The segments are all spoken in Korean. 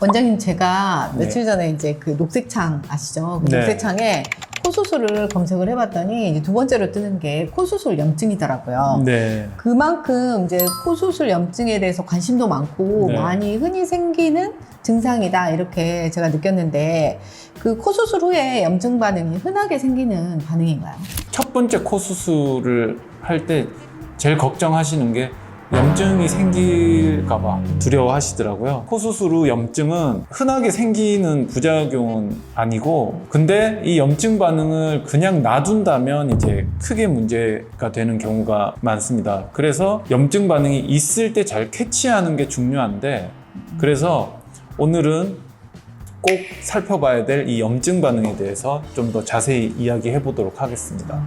원장님, 제가 네. 며칠 전에 이제 그 녹색창 아시죠? 그 네. 녹색창에 코 수술을 검색을 해봤더니 이제 두 번째로 뜨는 게 코 수술 염증이더라고요. 네. 그만큼 이제 코 수술 염증에 대해서 관심도 많고 네. 많이 흔히 생기는 증상이다 이렇게 제가 느꼈는데, 그 코 수술 후에 염증 반응이 흔하게 생기는 반응인가요? 첫 번째 코 수술을 할 때 제일 걱정하시는 게 염증이 생길까봐 두려워하시더라고요. 코 수술 후 염증은 흔하게 생기는 부작용은 아니고, 근데 이 염증 반응을 그냥 놔둔다면 이제 크게 문제가 되는 경우가 많습니다. 그래서 염증 반응이 있을 때 잘 캐치하는 게 중요한데, 그래서 오늘은 꼭 살펴봐야 될 이 염증 반응에 대해서 좀 더 자세히 이야기해 보도록 하겠습니다.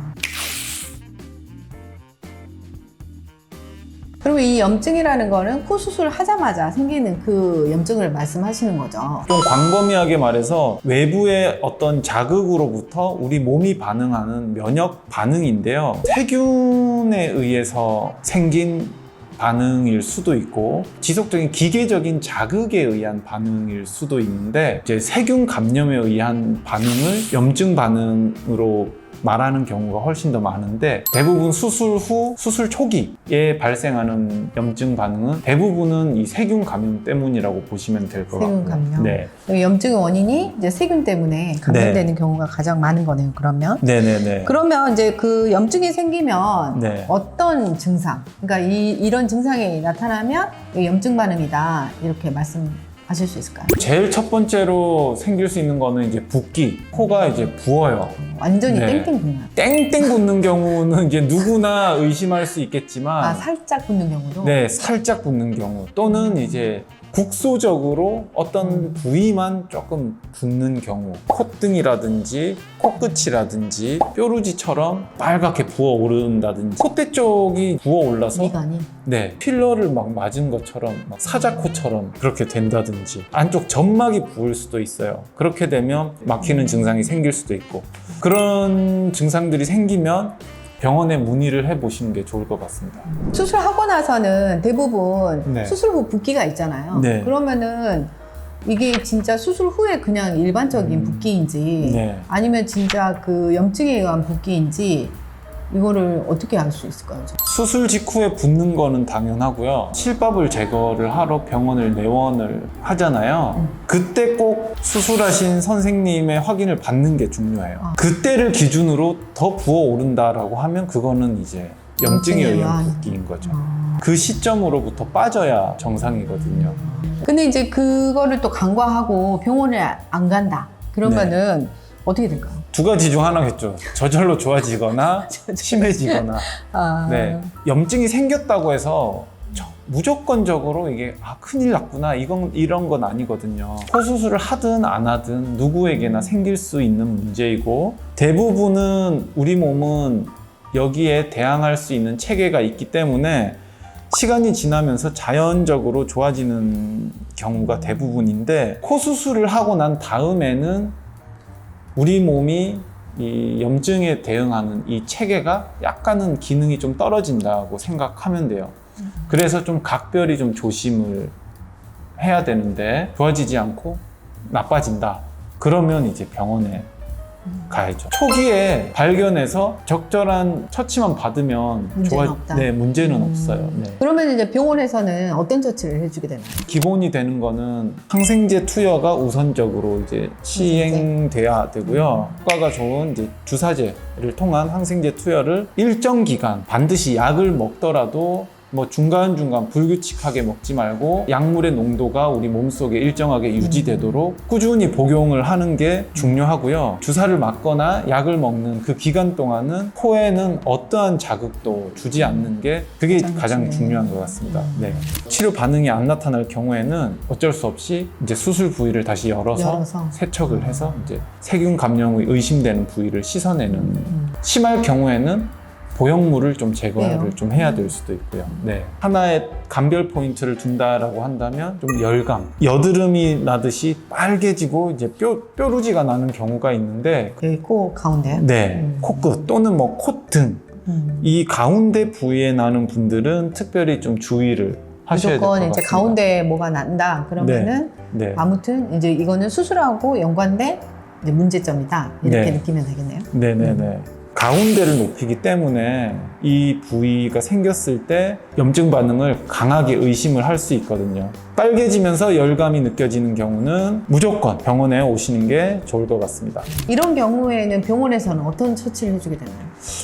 그리고 이 염증이라는 거는 코 수술을 하자마자 생기는 그 염증을 말씀하시는 거죠. 좀 광범위하게 말해서 외부의 어떤 자극으로부터 우리 몸이 반응하는 면역 반응인데요. 세균에 의해서 생긴 반응일 수도 있고, 지속적인 기계적인 자극에 의한 반응일 수도 있는데, 이제 세균 감염에 의한 반응을 염증 반응으로 말하는 경우가 훨씬 더 많은데, 대부분 수술 후, 수술 초기에 발생하는 염증 반응은 대부분은 이 세균 감염 때문이라고 보시면 될 것 같고요. 세균 감염. 네. 염증의 원인이 이제 세균 때문에 감염되는 경우가 가장 많은 거네요, 그러면. 네네네. 그러면 이제 그 염증이 생기면 네. 어떤 증상, 그러니까 이런 증상이 나타나면 염증 반응이다 이렇게 말씀하실 수 있을까요? 제일 첫 번째로 생길 수 있는 거는 이제 붓기. 코가 이제 부어요. 완전히 네. 땡땡 붓나요? 땡땡 붓는 경우는 이제 누구나 의심할 수 있겠지만, 아, 살짝 붓는 경우도? 네, 살짝 붓는 경우, 또는 이제 국소적으로 어떤 부위만 조금 붓는 경우, 콧등이라든지 코끝이라든지 뾰루지처럼 빨갛게 부어오른다든지, 콧대 쪽이 부어올라서 미간이? 네, 필러를 막 맞은 것처럼 막 사자코처럼 그렇게 된다든지, 안쪽 점막이 부을 수도 있어요. 그렇게 되면 막히는 증상이 생길 수도 있고, 그런 증상들이 생기면 병원에 문의를 해보시는 게 좋을 것 같습니다. 수술하고 나서는 대부분 네. 수술 후 붓기가 있잖아요. 네. 그러면은 이게 진짜 수술 후에 그냥 일반적인 붓기인지 네. 아니면 진짜 그 염증에 의한 붓기인지 이거를 어떻게 알 수 있을까요? 수술 직후에 붓는 거는 당연하고요. 실밥을 제거를 하러 병원을 내원을 하잖아요. 그때 꼭 수술하신 선생님의 확인을 받는 게 중요해요. 그때를 기준으로 더 부어오른다라고 하면 그거는 이제 염증에 의한 붓기인 거죠. 그 시점으로부터 빠져야 정상이거든요. 근데 이제 그거를 또 간과하고 병원에 안 간다. 그러면은 어떻게 될까요? 두 가지 중 하나겠죠. 저절로 좋아지거나 심해지거나. 네, 염증이 생겼다고 해서 무조건적으로 이게 큰일 났구나 이런 건 아니거든요. 코 수술을 하든 안 하든 누구에게나 생길 수 있는 문제이고, 대부분은 우리 몸은 여기에 대항할 수 있는 체계가 있기 때문에 시간이 지나면서 자연적으로 좋아지는 경우가 대부분인데, 코 수술을 하고 난 다음에는 우리 몸이 이 염증에 대응하는 이 체계가 약간은 기능이 좀 떨어진다고 생각하면 돼요. 그래서 좀 각별히 좀 조심을 해야 되는데, 좋아지지 않고 나빠진다. 그러면 이제 병원에 가야죠. 초기에 발견해서 적절한 처치만 받으면 문제는 없다. 네, 문제는 없어요. 네. 그러면 이제 병원에서는 어떤 처치를 해주게 되나요? 기본이 되는 거는 항생제 투여가 우선적으로 이제 시행돼야 되고요. 효과가 좋은 이제 주사제를 통한 항생제 투여를 일정 기간 반드시 약을 먹더라도 뭐 중간중간 불규칙하게 먹지 말고 약물의 농도가 우리 몸속에 일정하게 유지되도록 꾸준히 복용을 하는 게 중요하고요. 주사를 맞거나 약을 먹는 그 기간 동안은 코에는 어떠한 자극도 주지 않는 게 그게 가장 중요한 것 같습니다. 네. 치료 반응이 안 나타날 경우에는 어쩔 수 없이 이제 수술 부위를 다시 열어서 세척을 해서 이제 세균 감염이 의심되는 부위를 씻어내는, 심할 경우에는 보형물을 좀 제거를 좀 해야 될 수도 있고요. 네. 하나의 감별 포인트를 둔다라고 한다면 좀 열감, 여드름이 나듯이 빨개지고 이제 뾰루지가 나는 경우가 있는데, 여기 코 가운데요? 네, 코끝 또는 뭐 콧등, 이 가운데 부위에 나는 분들은 특별히 좀 주의를 하셔야 될 것 같습니다. 무조건 이제 가운데 뭐가 난다 그러면은 네. 아무튼 이제 이거는 수술하고 연관된 이제 문제점이다. 이렇게 네. 느끼면 되겠네요. 네네네. 가운데를 높이기 때문에 이 부위가 생겼을 때 염증 반응을 강하게 의심을 할 수 있거든요. 빨개지면서 열감이 느껴지는 경우는 무조건 병원에 오시는 게 좋을 것 같습니다. 이런 경우에는 병원에서는 어떤 처치를 해주게 되나요?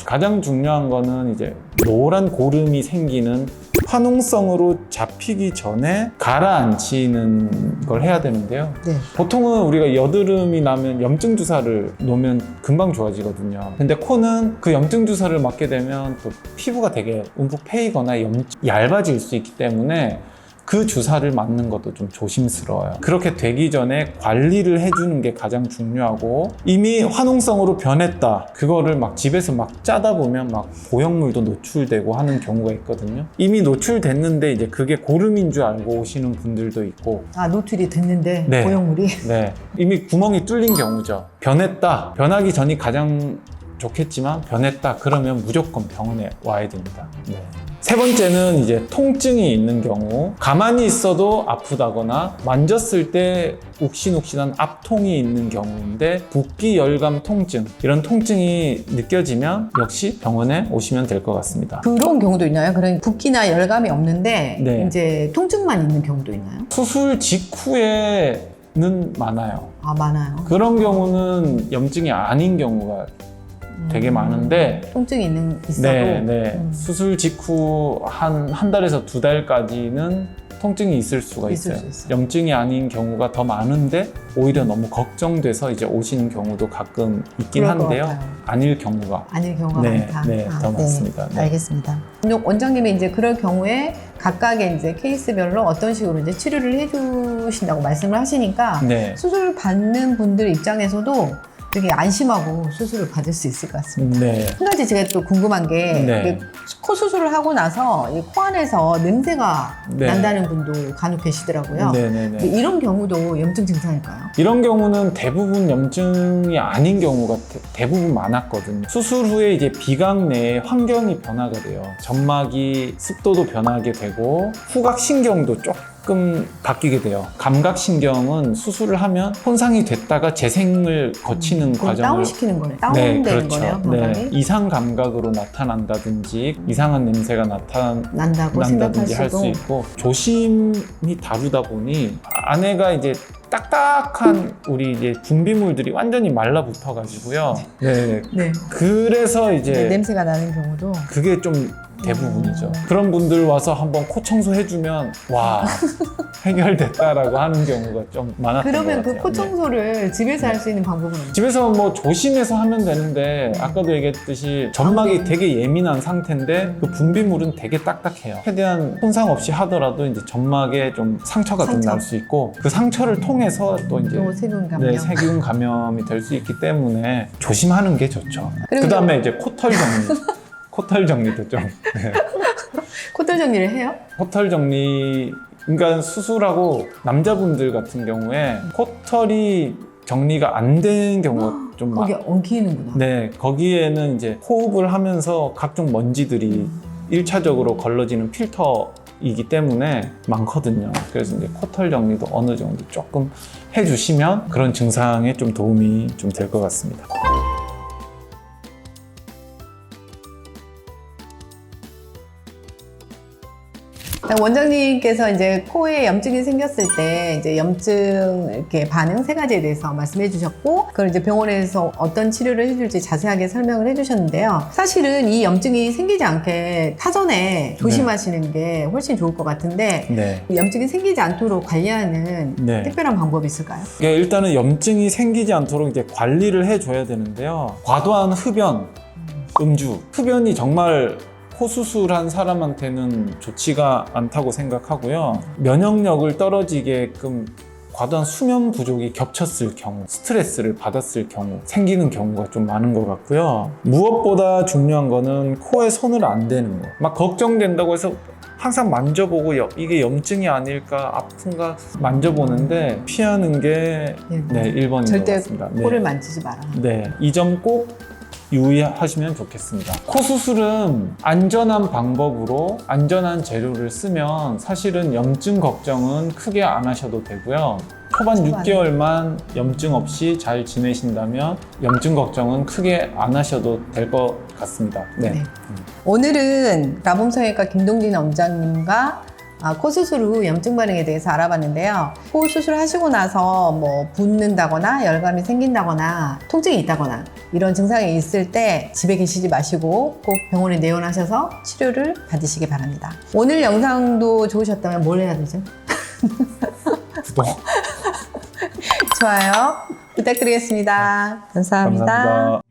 가장 중요한 거는 이제 노란 고름이 생기는 화농성으로 잡히기 전에 가라앉히는 걸 해야 되는데요. 네. 보통은 우리가 여드름이 나면 염증 주사를 놓으면 금방 좋아지거든요. 근데 코는 그 염증 주사를 맞게 되면 또 피부가 되게 움푹 패이거나 얇아질 수 있기 때문에 그 주사를 맞는 것도 좀 조심스러워요. 그렇게 되기 전에 관리를 해주는 게 가장 중요하고, 이미 화농성으로 변했다, 그거를 막 집에서 막 짜다 보면 막 보형물도 노출되고 하는 경우가 있거든요. 이미 노출됐는데 이제 그게 고름인 줄 알고 오시는 분들도 있고, 아, 노출이 됐는데 네. 보형물이. 네, 이미 구멍이 뚫린 경우죠. 변했다, 변하기 전이 가장 좋겠지만 변했다 그러면 무조건 병원에 와야 됩니다. 네. 세 번째는 이제 통증이 있는 경우, 가만히 있어도 아프다거나 만졌을 때 욱신욱신한 압통이 있는 경우인데, 붓기, 열감, 통증, 이런 통증이 느껴지면 역시 병원에 오시면 될 것 같습니다. 그런 경우도 있나요? 그런 붓기나 열감이 없는데 네. 이제 통증만 있는 경우도 있나요? 수술 직후에는 많아요. 아, 많아요. 그런 경우는 염증이 아닌 경우가 되게 많은데, 통증이 있어도. 네. 수술 직후 한 달에서 두 달까지는 통증이 있을 수가 있을 있어요. 수 있어요. 염증이 아닌 경우가 더 많은데 오히려 너무 걱정돼서 이제 오시는 경우도 가끔 있긴 그럴 것 한데요. 같아요. 아닐 경우가 아닐 경우가 네, 많다. 네, 더 많습니다. 네. 알겠습니다. 원장님이 이제 그럴 경우에 각각의 이제 케이스별로 어떤 식으로 이제 치료를 해주신다고 말씀을 하시니까 네. 수술 받는 분들 입장에서도 되게 안심하고 수술을 받을 수 있을 것 같습니다. 네. 한 가지 제가 또 궁금한 게, 네. 코 수술을 하고 나서 이 코 안에서 냄새가 네. 난다는 분도 간혹 계시더라고요. 네네네. 근데 이런 경우도 염증 증상일까요? 이런 경우는 대부분 염증이 아닌 경우가 대부분 많았거든요. 수술 후에 이제 비강 내에 환경이 변화가 돼요. 점막이 습도도 변하게 되고 후각신경도 조금 바뀌게 돼요. 감각신경은 수술을 하면 손상이 됐다가 재생을 거치는 과정을 다운시키는 거네요. 다운되는 거네요. 네. 이상 감각으로 나타난다든지 이상한 냄새가 난다고 난다든지 할 생각하시고. 수 있고, 조심히 다루다 보니 안에가 이제 딱딱한 우리 이제 분비물들이 완전히 말라붙어 가지고요. 네. 네. 그래서 이제 네, 냄새가 나는 경우도. 그게 좀 대부분이죠. 그런 분들 와서 한번 코 청소해주면 와 해결됐다라고 하는 경우가 좀 많았던 것 그러면 같아요. 그 코 청소를 집에서 네. 할 수 있는 방법은 없나요? 집에서 뭐 조심해서 하면 되는데, 아까도 얘기했듯이 점막이 되게 예민한 상태인데 그 분비물은 되게 딱딱해요. 최대한 손상 없이 하더라도 이제 점막에 좀 상처가 좀 상처. 날 수 있고, 그 상처를 통해서 또 이제 또 세균 감염. 네, 세균 감염이 될 수 있기 때문에 조심하는 게 좋죠. 그리고 그 다음에 이제 코털 정리. 코털 정리도 좀. 네. 코털 정리를 해요? 코털 정리, 그러니까 수술하고 남자분들 같은 경우에 코털이 정리가 안 되는 경우가 좀 거기 엉키는구나. 네, 거기에는 이제 호흡을 하면서 각종 먼지들이 1차적으로 걸러지는 필터이기 때문에 많거든요. 그래서 이제 코털 정리도 어느 정도 조금 해주시면 그런 증상에 좀 도움이 좀 될 것 같습니다. 원장님께서 이제 코에 염증이 생겼을 때 이제 염증 이렇게 반응 세 가지에 대해서 말씀해 주셨고, 그걸 이제 병원에서 어떤 치료를 해줄지 자세하게 설명을 해주셨는데요. 사실은 이 염증이 생기지 않게 사전에 조심하시는 게 훨씬 좋을 것 같은데, 네. 염증이 생기지 않도록 관리하는 네. 특별한 방법이 있을까요? 이게 일단은 염증이 생기지 않도록 이제 관리를 해줘야 되는데요. 과도한 흡연, 음주. 흡연이 정말 코 수술한 사람한테는 좋지가 않다고 생각하고요. 면역력을 떨어지게끔 과도한 수면 부족이 겹쳤을 경우, 스트레스를 받았을 경우 생기는 경우가 좀 많은 것 같고요. 무엇보다 중요한 거는 코에 손을 안 대는 거. 막 걱정된다고 해서 항상 만져보고 이게 염증이 아닐까, 아픈가 만져보는데 피하는 게 1번인 것 절대 같습니다. 코를 만지지 마라. 네, 이 점 꼭 유의하시면 좋겠습니다. 코 수술은 안전한 방법으로 안전한 재료를 쓰면 사실은 염증 걱정은 크게 안 하셔도 되고요. 초반 6개월만 염증 없이 잘 지내신다면 염증 걱정은 크게 안 하셔도 될 것 같습니다. 네. 네. 오늘은 라봄성형외과 김동진 원장님과 코 수술 후 염증 반응에 대해서 알아봤는데요. 코 수술하시고 나서 뭐 붓는다거나 열감이 생긴다거나 통증이 있다거나 이런 증상이 있을 때 집에 계시지 마시고 꼭 병원에 내원하셔서 치료를 받으시기 바랍니다. 오늘 영상도 좋으셨다면 뭘 해야 되죠? 구독. 좋아요 부탁드리겠습니다. 감사합니다. 감사합니다.